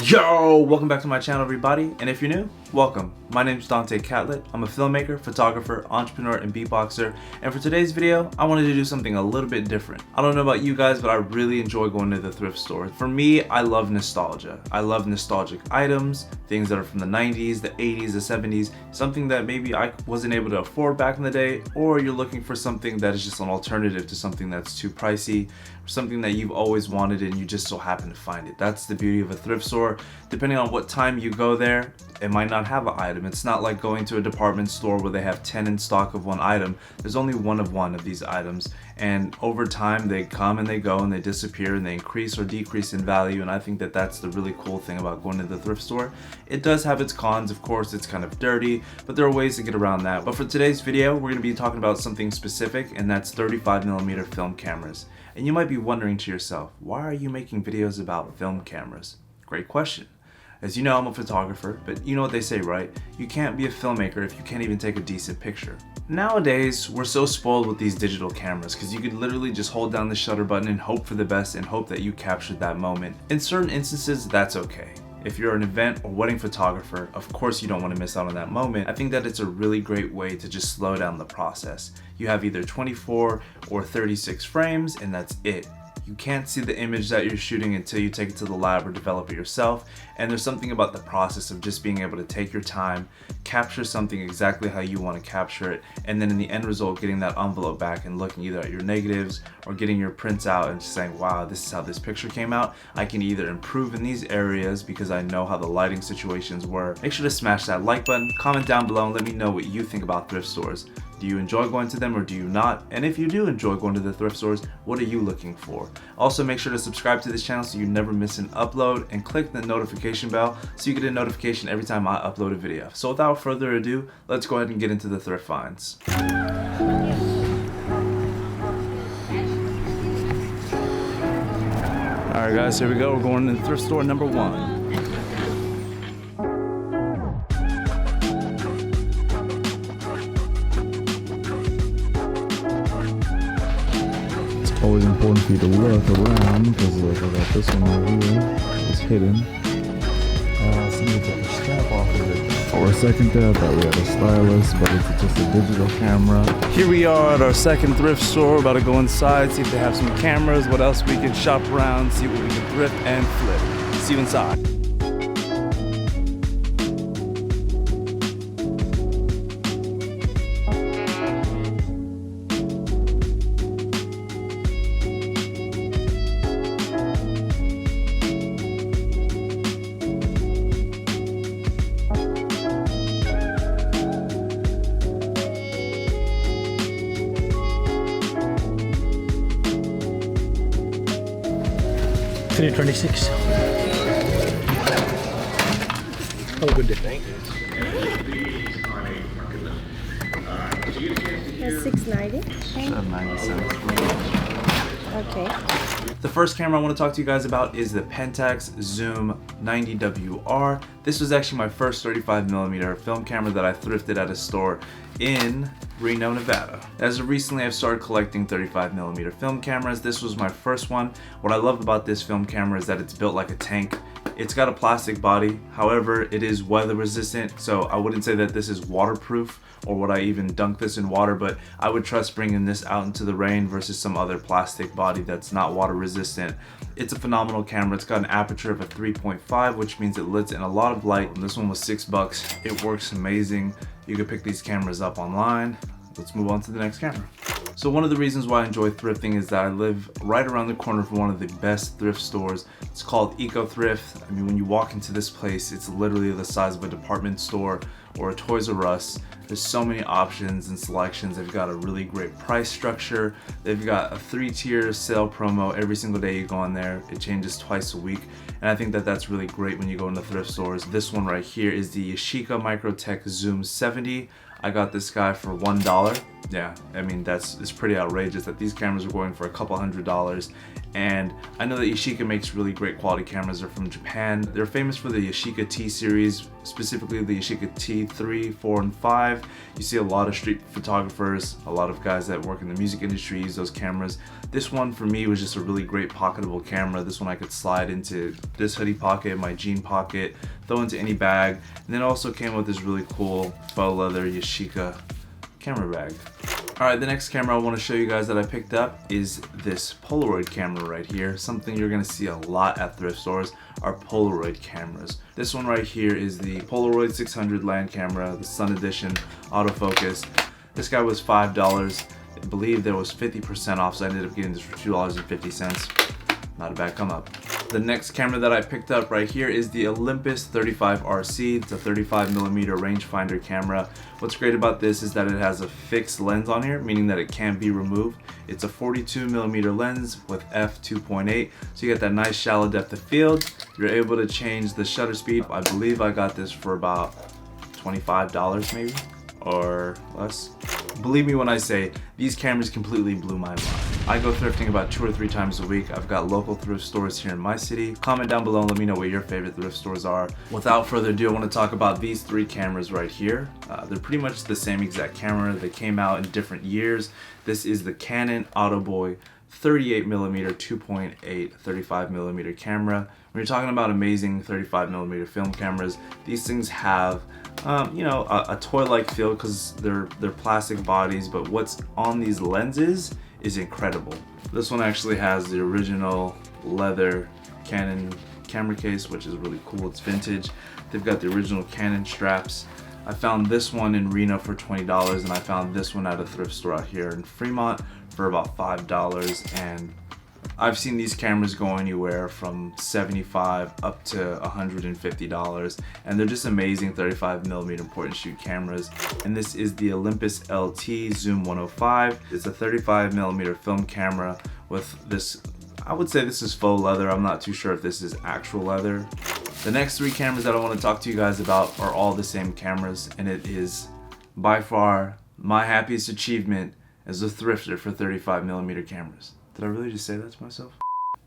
Yo, welcome back to my channel, everybody, and if you're new, welcome. My name is Dontae Catlett. I'm a filmmaker, photographer, entrepreneur, and beatboxer, and for today's video, I wanted to do something a little bit different. I don't know about you guys, but I really enjoy going to the thrift store. For me, I love nostalgia. I love nostalgic items, things that are from the 90s, the 80s, the 70s, something that maybe I wasn't able to afford back in the day, or you're looking for something that is just an alternative to something that's too pricey, or something that you've always wanted and you just so happen to find it. That's the beauty of a thrift store. Depending on what time you go there, it might not have an item. It's not like going to a department store where they have 10 in stock of one item. There's only one of these items, and over time they come and they go and they disappear and they increase or decrease in value, and I think that that's the really cool thing about going to the thrift store. It does have its cons, of course. It's kind of dirty, but there are ways to get around that. But for today's video, we're going to be talking about something specific, and that's 35mm film cameras. And you might be wondering to yourself, why are you making videos about film cameras? Great question. As you know, I'm a photographer, but you know what they say, right? You can't be a filmmaker if you can't even take a decent picture. Nowadays, we're so spoiled with these digital cameras because you could literally just hold down the shutter button and hope for the best and hope that you captured that moment. In certain instances, that's okay. If you're an event or wedding photographer, of course you don't want to miss out on that moment. I think that it's a really great way to just slow down the process. You have either 24 or 36 frames and that's it. You can't see the image that you're shooting until you take it to the lab or develop it yourself, and there's something about the process of just being able to take your time, capture something exactly how you want to capture it, and then in the end result getting that envelope back and looking either at your negatives or getting your prints out and just saying, wow, this is how this picture came out. I can either improve in these areas because I know how the lighting situations were. Make sure to smash that like button, comment down below, and let me know what you think about thrift stores. Do you enjoy going to them or do you not? And if you do enjoy going to the thrift stores, what are you looking for? Also, make sure to subscribe to this channel so you never miss an upload, and click the notification bell so you get a notification every time I upload a video. So without further ado, let's go ahead and get into the thrift finds. Alright guys, here we go. We're going to thrift store number 1. Always important for you to look around because look, I got this one right here. It's hidden. Somebody took the strap off of it. For a second there, I thought we had a stylus, but it's just a digital camera. Here we are at our second thrift store. About to go inside, see if they have some cameras, what else we can shop around, see what we can thrift and flip. See you inside. $326. Have a good day. Thank you. That's $6.90. Okay. The first camera I want to talk to you guys about is the Pentax Zoom 90WR. This was actually my first 35mm film camera that I thrifted at a store in Reno, Nevada. As of recently, I've started collecting 35mm film cameras. This was my first one. What I love about this film camera is that it's built like a tank. It's got a plastic body, however, it is weather resistant, so I wouldn't say that this is waterproof or would I even dunk this in water, but I would trust bringing this out into the rain versus some other plastic body that's not water resistant. It's a phenomenal camera. It's got an aperture of a 3.5, which means it lets in a lot of light. And this one was $6. It works amazing. You can pick these cameras up online. Let's move on to the next camera. So one of the reasons why I enjoy thrifting is that I live right around the corner from one of the best thrift stores. It's called Eco Thrift. I mean, when you walk into this place, it's literally the size of a department store or a Toys R Us. There's so many options and selections. They've got a really great price structure. They've got a 3-tier sale promo every single day you go in there. It changes twice a week. And I think that that's really great when you go into thrift stores. This one right here is the Yashica Microtech Zoom 70. I got this guy for $1. Yeah, I mean, it's pretty outrageous that these cameras are going for a couple $100s. And I know that Yashica makes really great quality cameras. They're from Japan. They're famous for the Yashica T series, specifically the Yashica T3, 4, and 5. You see a lot of street photographers, a lot of guys that work in the music industry use those cameras. This one for me was just a really great pocketable camera. This one I could slide into this hoodie pocket, my jean pocket, throw into any bag. And then it also came with this really cool faux leather Yashica camera bag. Alright, the next camera I want to show you guys that I picked up is this Polaroid camera right here. Something you're going to see a lot at thrift stores are Polaroid cameras. This one right here is the Polaroid 600 land camera, the Sun Edition autofocus. This guy was $5. I believe there was 50% off, so I ended up getting this for $2.50. Not a bad come up. The next camera that I picked up right here is the Olympus 35RC. It's a 35mm rangefinder camera. What's great about this is that it has a fixed lens on here, meaning that it can't be removed. It's a 42mm lens with f2.8, so you get that nice shallow depth of field. You're able to change the shutter speed. I believe I got this for about $25 maybe, or less. Believe me when I say these cameras completely blew my mind. I go thrifting about 2 or 3 times a week. I've got local thrift stores here in my city. Comment down below and let me know what your favorite thrift stores are. Without further ado, I want to talk about these 3 cameras right here. They're pretty much the same exact camera. They came out in different years. This is the Canon Auto Boy 38mm 2.8 35mm camera. When you're talking about amazing 35mm film cameras, these things have you know, a toy-like feel because they're plastic bodies, but what's on these lenses is incredible. This one actually has the original leather Canon camera case, which is really cool. It's vintage. They've got the original Canon straps. I found this one in Reno for $20, and I found this one at a thrift store out here in Fremont for about $5, and I've seen these cameras go anywhere from $75 up to $150, and they're just amazing 35mm point and shoot cameras. And this is the Olympus LT Zoom 105. It's a 35mm film camera with this, I would say this is faux leather. I'm not too sure if this is actual leather. The next 3 cameras that I want to talk to you guys about are all the same cameras, and it is by far my happiest achievement as a thrifter for 35mm cameras. Did I really just say that to myself?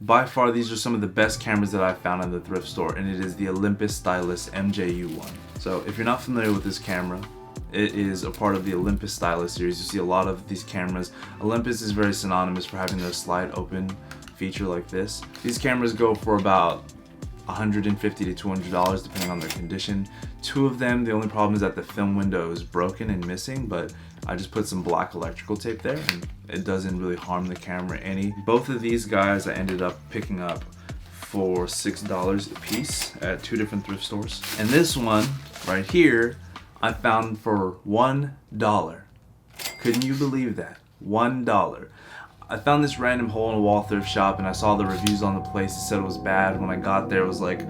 By far, these are some of the best cameras that I've found in the thrift store, and it is the Olympus Stylus MJU one. So if you're not familiar with this camera, it is a part of the Olympus Stylus series. You see a lot of these cameras. Olympus is very synonymous for having their slide open feature like this. These cameras go for about $150 to $200 depending on their condition. 2 of them, the only problem is that the film window is broken and missing, but I just put some black electrical tape there and it doesn't really harm the camera any. Both of these guys I ended up picking up for $6 a piece at 2 different thrift stores. And this one right here I found for $1. Couldn't you believe that? $1. I found this random hole in a wall thrift shop and I saw the reviews on the place. It said it was bad. When I got there, it was like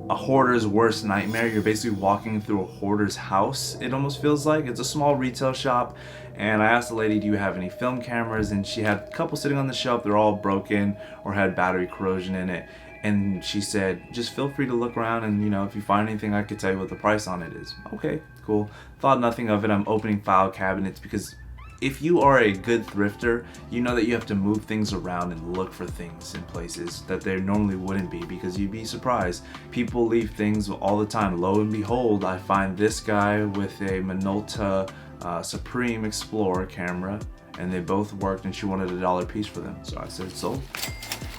a hoarder's worst nightmare. You're basically walking through a hoarder's house, it almost feels like. It's a small retail shop, and I asked the lady, do you have any film cameras? And she had a couple sitting on the shelf. They're all broken or had battery corrosion in it. And she said, just feel free to look around, and you know, if you find anything, I could tell you what the price on it is. Okay, cool. Thought nothing of it. I'm opening file cabinets because if you are a good thrifter, you know that you have to move things around and look for things in places that they normally wouldn't be, because you'd be surprised. People leave things all the time. Lo and behold, I find this guy with a Minolta Supreme Explorer camera, and they both worked, and she wanted $1 a piece for them. So I said sold.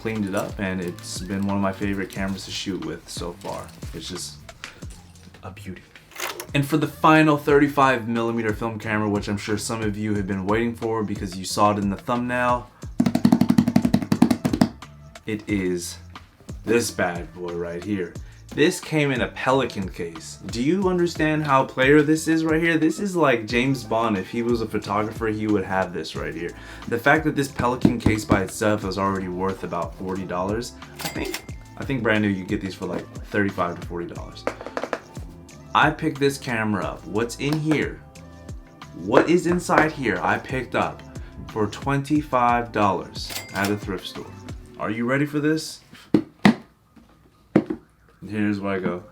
Cleaned it up, and it's been one of my favorite cameras to shoot with so far. It's just a beauty. And for the final 35mm film camera, which I'm sure some of you have been waiting for because you saw it in the thumbnail, it is this bad boy right here. This came in a Pelican case. Do you understand how player this is right here? This is like James Bond. If he was a photographer, he would have this right here. The fact that this Pelican case by itself is already worth about $40, I think brand new you get these for like $35 to $40. I picked this camera up. What's in here? What is inside here? I picked up for $25 at a thrift store. Are you ready for this? Here's where I go.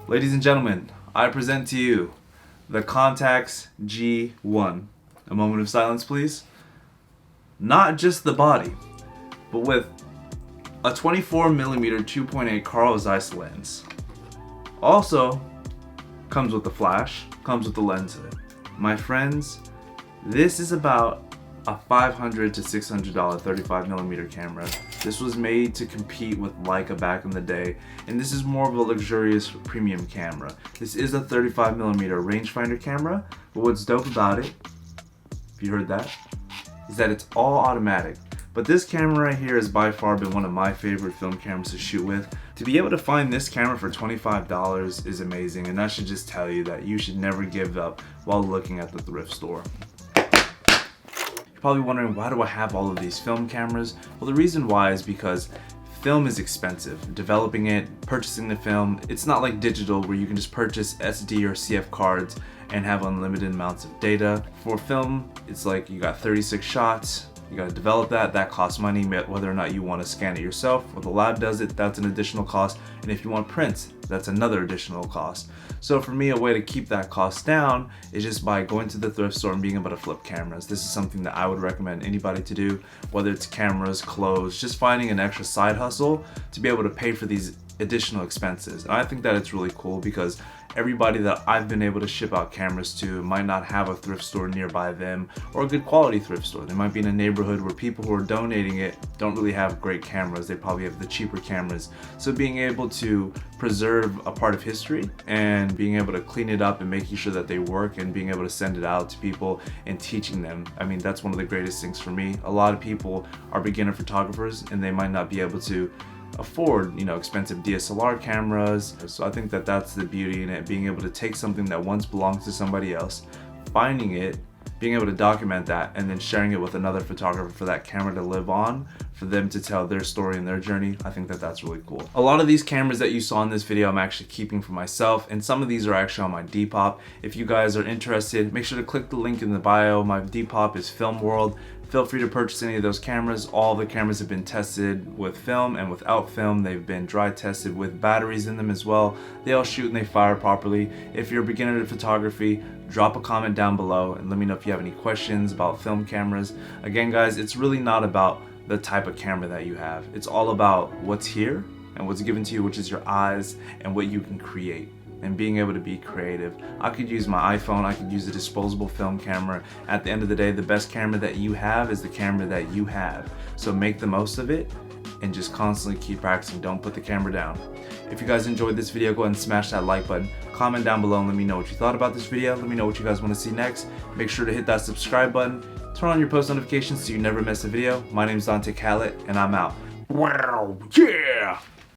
Ladies and gentlemen, I present to you the Contax G1. A moment of silence, please. Not just the body, but with a 24mm 2.8 Carl Zeiss lens. Also, comes with the flash, comes with the lens hood. My friends, this is about a $500 to $600 35mm camera. This was made to compete with Leica back in the day, and this is more of a luxurious premium camera. This is a 35mm rangefinder camera, but what's dope about it, if you heard that, is that it's all automatic. But this camera right here has by far been one of my favorite film cameras to shoot with. To be able to find this camera for $25 is amazing, and that should just tell you that you should never give up while looking at the thrift store. You're probably wondering, why do I have all of these film cameras? Well, the reason why is because film is expensive. Developing it, purchasing the film, it's not like digital where you can just purchase SD or CF cards and have unlimited amounts of data. For film, it's like you got 36 shots, you gotta develop that costs money, whether or not you wanna scan it yourself or the lab does it, that's an additional cost. And if you want prints, that's another additional cost. So for me, a way to keep that cost down is just by going to the thrift store and being able to flip cameras. This is something that I would recommend anybody to do, whether it's cameras, clothes, just finding an extra side hustle to be able to pay for these additional expenses. And I think that it's really cool because everybody that I've been able to ship out cameras to might not have a thrift store nearby them or a good quality thrift store. They might be in a neighborhood where people who are donating it don't really have great cameras. They probably have the cheaper cameras. So being able to preserve a part of history and being able to clean it up and making sure that they work and being able to send it out to people and teaching them, I mean, that's one of the greatest things for me. A lot of people are beginner photographers and they might not be able to afford, expensive DSLR cameras. So I think that that's the beauty in it, being able to take something that once belonged to somebody else, finding it, being able to document that, and then sharing it with another photographer for that camera to live on, for them to tell their story and their journey. I think that that's really cool. A lot of these cameras that you saw in this video I'm actually keeping for myself, and some of these are actually on my Depop. If you guys are interested, make sure to click the link in the bio. My Depop is Film World. Feel free to purchase any of those cameras. All the cameras have been tested with film and without film. They've been dry tested with batteries in them as well. They all shoot and they fire properly. If you're a beginner to photography, drop a comment down below and let me know if you have any questions about film cameras. Again, guys, it's really not about the type of camera that you have. It's all about what's here and what's given to you, which is your eyes and what you can create. And being able to be creative. I could use my iPhone, I could use a disposable film camera. At the end of the day, the best camera that you have is the camera that you have. So make the most of it and just constantly keep practicing. Don't put the camera down. If you guys enjoyed this video, go ahead and smash that like button. Comment down below and let me know what you thought about this video. Let me know what you guys want to see next. Make sure to hit that subscribe button. Turn on your post notifications so you never miss a video. My name is Dontae and I'm out. Wow, yeah!